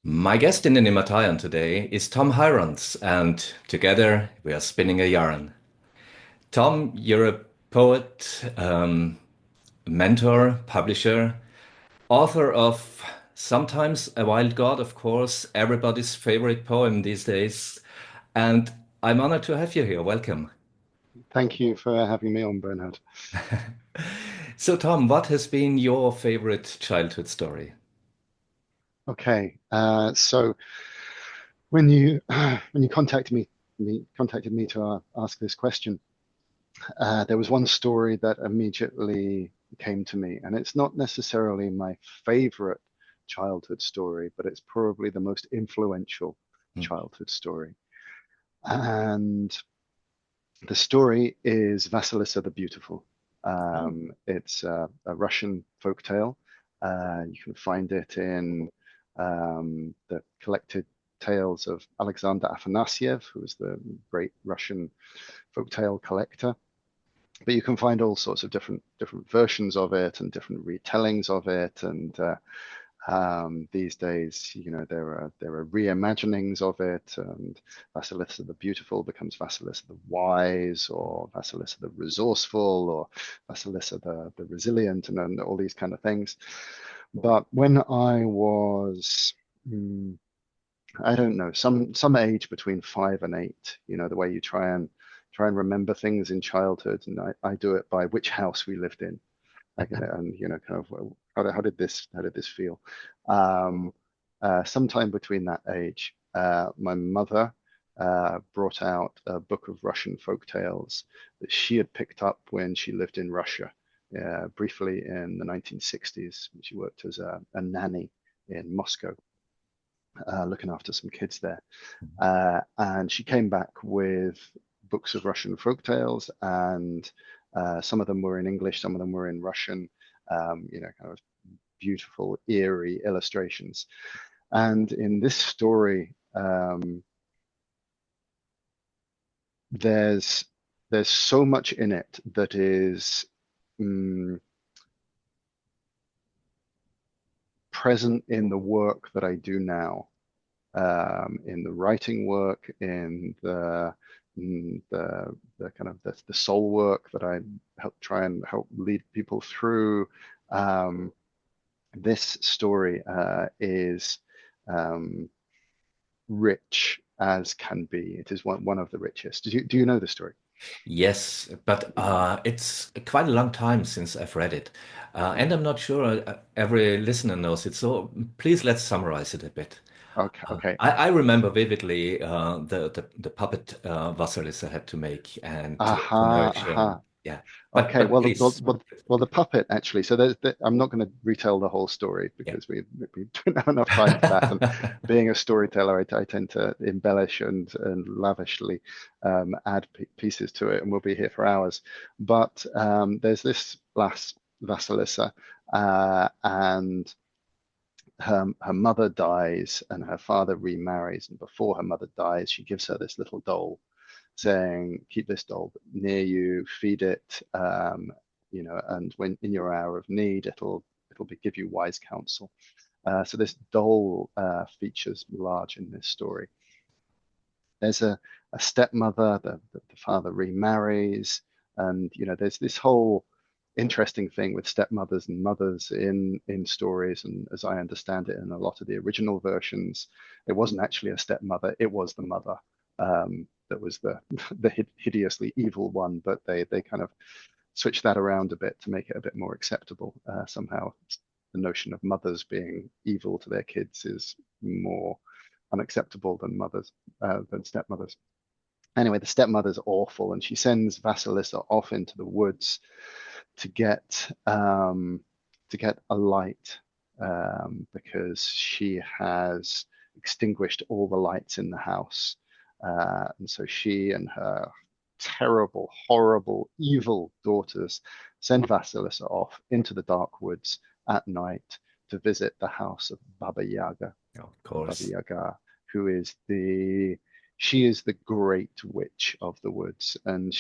My guest in the Nimataion today is Tom Hirons, and together we are spinning a yarn. Tom, you're a poet, mentor, publisher, author of Sometimes a Wild God, of course, everybody's favorite poem these days. And I'm honored to have you here. Welcome. Thank you for having me on, Bernhard. So, Tom, what has been your favorite childhood story? Okay, so when you when you contacted me to ask this question, there was one story that immediately came to me, and it's not necessarily my favorite childhood story, but it's probably the most influential Hmm. childhood story. And the story is Vasilissa the Beautiful. Oh. It's a Russian folk tale. You can find it in the collected tales of Alexander Afanasyev, who was the great Russian folktale collector. But you can find all sorts of different versions of it and different retellings of it, and these days, there are reimaginings of it, and Vasilissa the Beautiful becomes Vasilissa the Wise, or Vasilissa the Resourceful, or Vasilissa the Resilient, and all these kind of things. But when I was, mm, I don't know, some age between 5 and 8, the way you try and remember things in childhood, and I do it by which house we lived in. And kind of how did this feel? Um, Sometime between that age, my mother brought out a book of Russian folk tales that she had picked up when she lived in Russia, briefly in the 1960s. She worked as a nanny in Moscow, looking after some kids there. And she came back with books of Russian folk tales, and some of them were in English, some of them were in Russian, kind of beautiful, eerie illustrations. And in this story, there's there's so much in it that is mm, present in the work that I do now, in the writing work, in the kind of the soul work that I try and help lead people through. Um, this story is um, rich as can be. It is one of the richest. Do you know the story? Yes, but it's quite a long time since I've read it. And I'm not sure every listener knows it. So please let's summarize it a bit. Okay, okay. I remember vividly the puppet Vasilisa had to make and to Aha, nurture. aha. Yeah, Okay, but well, the, well, please, well, well, the puppet actually. So I'm not going to retell the whole story yeah. because we don't have enough time for that. And being a storyteller, I tend to embellish and lavishly add pieces to it, and we'll be here for hours. But there's this last Vasilissa, and her mother dies, and her father remarries. And before her mother dies, she gives her this little doll, saying, "Keep this doll near you, feed it, and when in your hour of need, it'll give you wise counsel." So this doll features large in this story. There's a stepmother. The father remarries, and there's this whole interesting thing with stepmothers and mothers in stories. And as I understand it, in a lot of the original versions, it wasn't actually a stepmother; it was the mother, that was the the hideously evil one. But they kind of switched that around a bit to make it a bit more acceptable. Somehow, the notion of mothers being evil to their kids is more unacceptable than stepmothers. Anyway, the stepmother's awful, and she sends Vasilissa off into the woods to get a light, because she has extinguished all the lights in the house, and so she and her terrible, horrible, evil daughters send Vasilissa off into the dark woods at night to visit the house of Baba Yaga. Of Baba course. Yaga, who is she is the great witch of the woods, and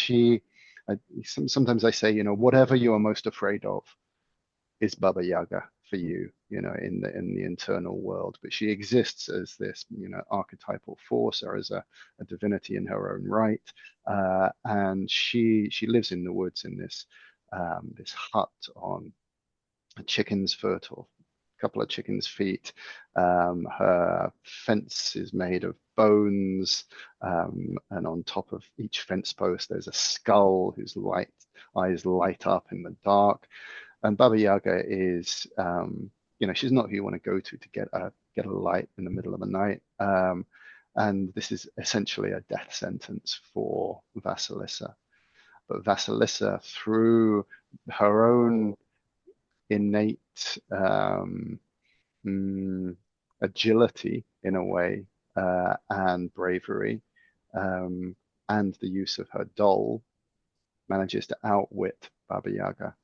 sometimes I say, whatever you are most afraid of is Baba Yaga for you, in the internal world, but she exists as this, archetypal force, or as a divinity in her own right. And she lives in the woods in this hut on a chicken's foot, or a couple of chickens' feet. Her fence is made of bones, and on top of each fence post there's a skull whose eyes light up in the dark. And Baba Yaga is, she's not who you want to go to get a light in the middle of the night. And this is essentially a death sentence for Vasilissa. But Vasilissa, through her own innate agility in a way, and bravery, and the use of her doll, manages to outwit Baba Yaga,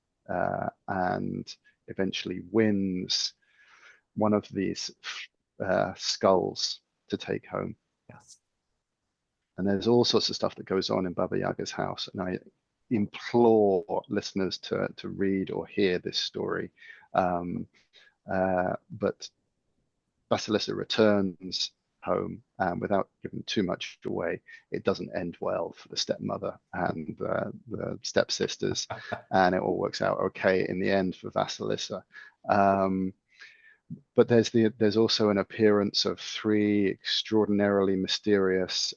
and eventually wins one of these skulls to take home. Yes. And there's all sorts of stuff that goes on in Baba Yaga's house, and I implore listeners to read or hear this story. But Vasilissa returns home, and without giving too much away, it doesn't end well for the stepmother and the stepsisters, and it all works out okay in the end for Vasilissa. But there's also an appearance of three extraordinarily mysterious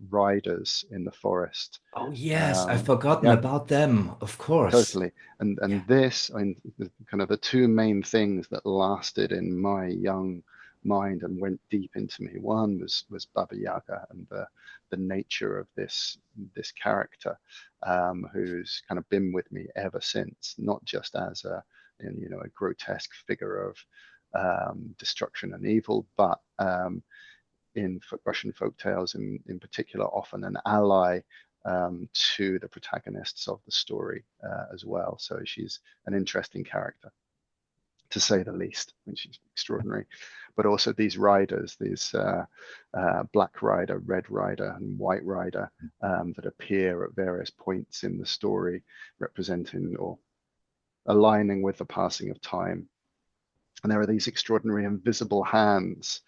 riders in the forest. Oh, yes, I've forgotten Yeah, about them, of course. totally. And Yeah. this, I mean, kind of the two main things that lasted in my young mind and went deep into me. One was Baba Yaga, and the nature of this character, who's kind of been with me ever since, not just as a grotesque figure of destruction and evil, but in Russian folk tales in particular, often an ally to the protagonists of the story as well. So she's an interesting character, to say the least, and she's extraordinary. But also these riders, these Black Rider, Red Rider, and White Rider, that appear at various points in the story, representing or aligning with the passing of time. And there are these extraordinary invisible hands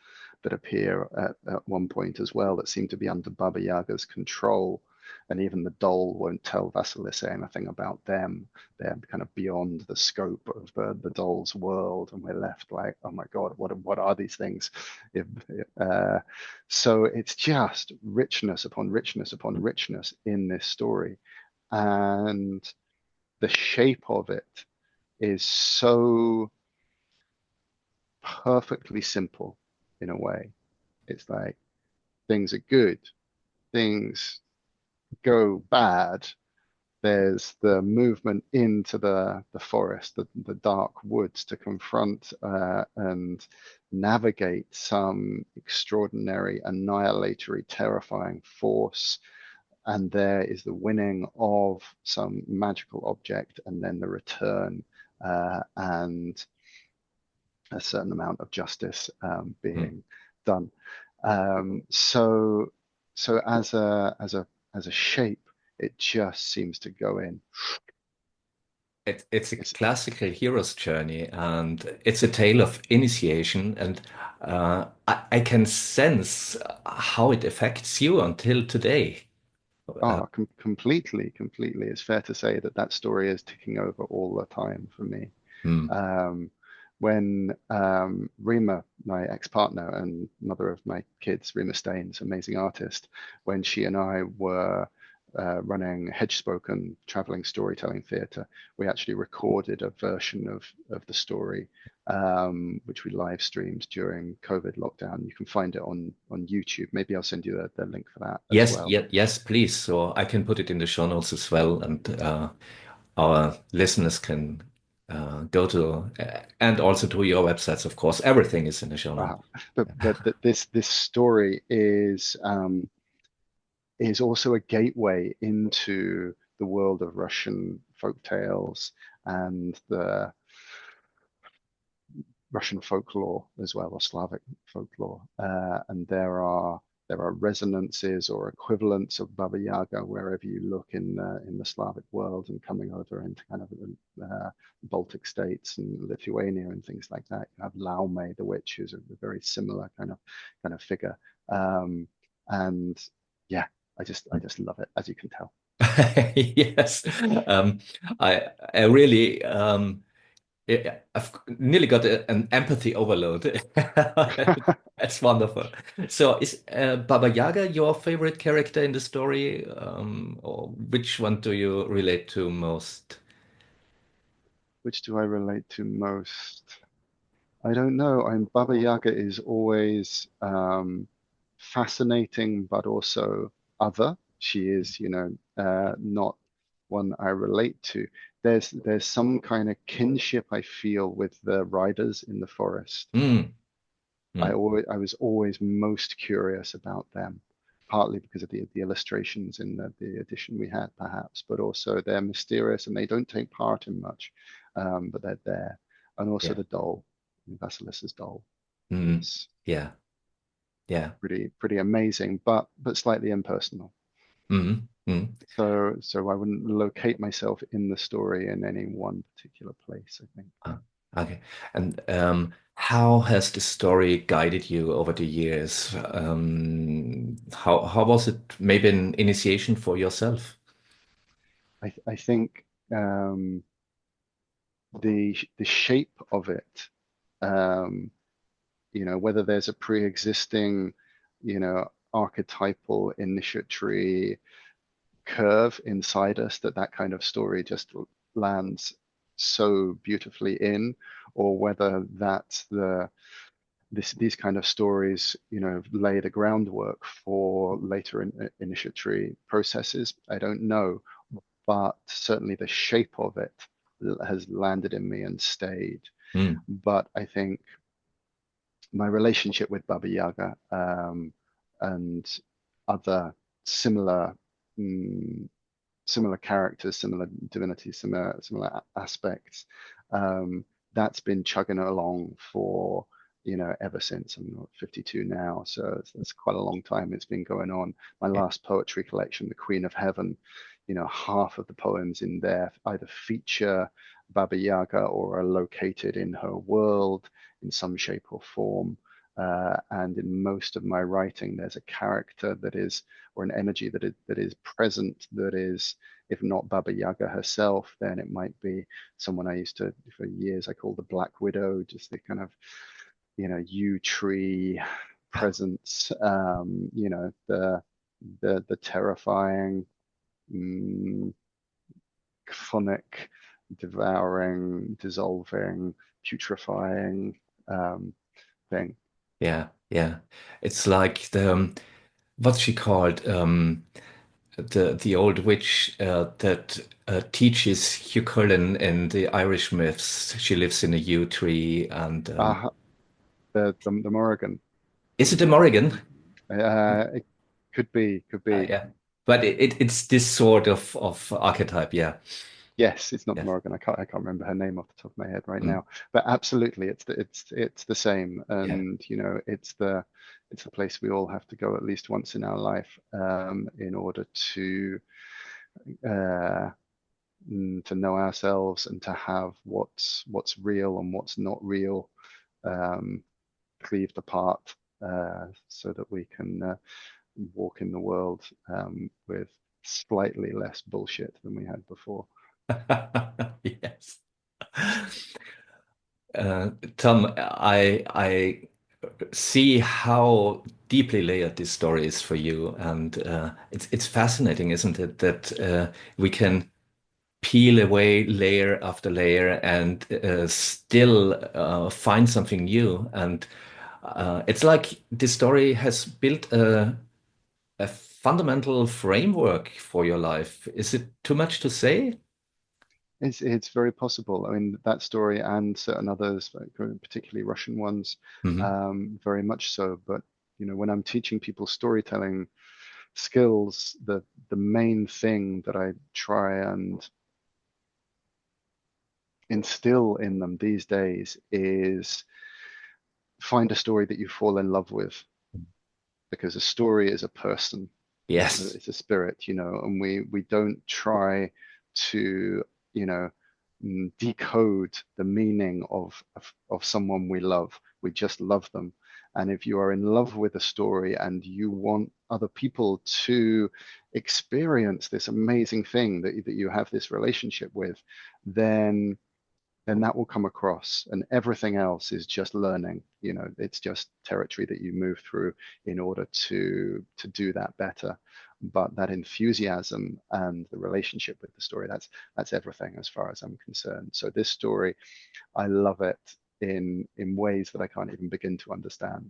that appear at one point as well, that seem to be under Baba Yaga's control. And even the doll won't tell Vasilissa anything about them. They're kind of beyond the scope of the doll's world, and we're left like, oh my God, what are these things? So it's just richness upon richness upon richness in this story, and the shape of it is so perfectly simple in a way. It's like things are good, things go bad. There's the movement into the forest, the dark woods, to confront and navigate some extraordinary, annihilatory, terrifying force. And there is the winning of some magical object, and then the return, and a certain amount of justice Mm. being done. So as a shape, it just seems to go in. It's a It's classical hero's journey, and it's a tale of initiation. And I can sense how it affects you until today. Uh, completely. It's fair to say that story is ticking over all the time for me. mm, Um, when Rima, my ex-partner and mother of my kids, Rima Staines, amazing artist, when she and I were running Hedgespoken traveling storytelling theatre, we actually recorded a version of the story, which we live streamed during COVID lockdown. You can find it on YouTube. Maybe I'll send you the link for that as yes, well. yes, please. So I can put it in the show notes as well, and our listeners can go to and also to your websites, of course. Everything is in the show notes. Uh, but this story is also a gateway into the world of Russian folk tales and the Russian folklore as well, or Slavic folklore. And there are there are resonances or equivalents of Baba Yaga wherever you look in the Slavic world, and coming over into kind of Baltic states and Lithuania and things like that. You have Laume, the witch, who's a very similar kind of figure. And yeah, I just love it, as you can tell. Yes. Um, I really I've nearly got an empathy overload. That's wonderful. So is Baba Yaga your favorite character in the story, or which one do you relate to most? Which do I relate to most? I don't know. Baba Yaga is always fascinating, but also other. She is, not one I relate to. There's some kind of kinship I feel with the riders in the forest. Mm, mm, I was always most curious about them, partly because of the illustrations in the edition we had, perhaps, but also they're mysterious and they don't take part in much, but they're there. And also yeah. the doll, Vasilissa's doll, Mm, is yeah. Yeah. pretty amazing, but slightly impersonal. Mm, mm. So I wouldn't locate myself in the story in any one particular place, I think. Ah, okay. And how has the story guided you over the years? How was it maybe an initiation for yourself? I think the shape of it, um, whether there's a pre-existing, archetypal initiatory curve inside us that kind of story just lands so beautifully in, or whether that's these kind of stories, lay the groundwork for later initiatory processes. I don't know, but certainly the shape of it has landed in me and stayed. Mm, But I think my relationship with Baba Yaga, and other similar mm, similar characters, similar divinities, similar aspects. Um, that's been chugging along for ever since. I'm 52 now, so it's quite a long time it's been going on. My yeah. last poetry collection, The Queen of Heaven, half of the poems in there either feature Baba Yaga or are located in her world in some shape or form. And in most of my writing, there's a character that is, or an energy that is present, that is, if not Baba Yaga herself, then it might be someone I used to, for years, I called the Black Widow, just the kind of, yew tree presence, the terrifying, mm, chthonic, devouring, dissolving, putrefying thing. Yeah, yeah. It's like the what's she called? The old witch that teaches CúChulainn in the Irish myths. She lives in a yew tree, and Ah, the Morrigan. is it a Morrigan? It could be. Yeah, but it's this sort of archetype. Yeah, Yes, it's not the yeah, Morrigan. I can't remember her name off the top of my head right mm, now. But absolutely, it's the same, yeah. and it's the place we all have to go at least once in our life, in order uh, to know ourselves and to have what's real and what's not real, um, cleaved apart, so that we can walk in the world, with slightly less bullshit than we had before. Yes. Uh, Tom, I see how deeply layered this story is for you, and it's fascinating, isn't it, that we can peel away layer after layer and still find something new. And it's like this story has built a fundamental framework for your life. Is it too much to say? It's very possible. I mean, that story and certain others, like, particularly Russian ones, Hmm. very much so. But when I'm teaching people storytelling skills, the main thing that I try and instill in them these days is find a story that you fall in love with. because a story is a person. Yes. It's a spirit, and we don't try to, you know, decode the meaning of someone we love. We just love them. And if you are in love with a story and you want other people to experience this amazing thing that you have this relationship with, then that will come across, and everything else is just learning. It's just territory that you move through in order to do that better. But that enthusiasm and the relationship with the story, that's everything as far as I'm concerned. So this story, I love it in ways that I can't even begin to understand,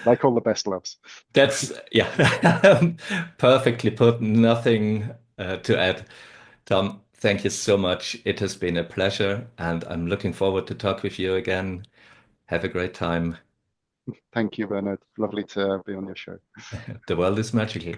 like all the best loves. That's, yeah, perfectly put. Nothing to add. Tom, thank you so much. It has been a pleasure, and I'm looking forward to talk with you again. Have a great time. Thank you, Bernard. Lovely to be on your show. The world is magical.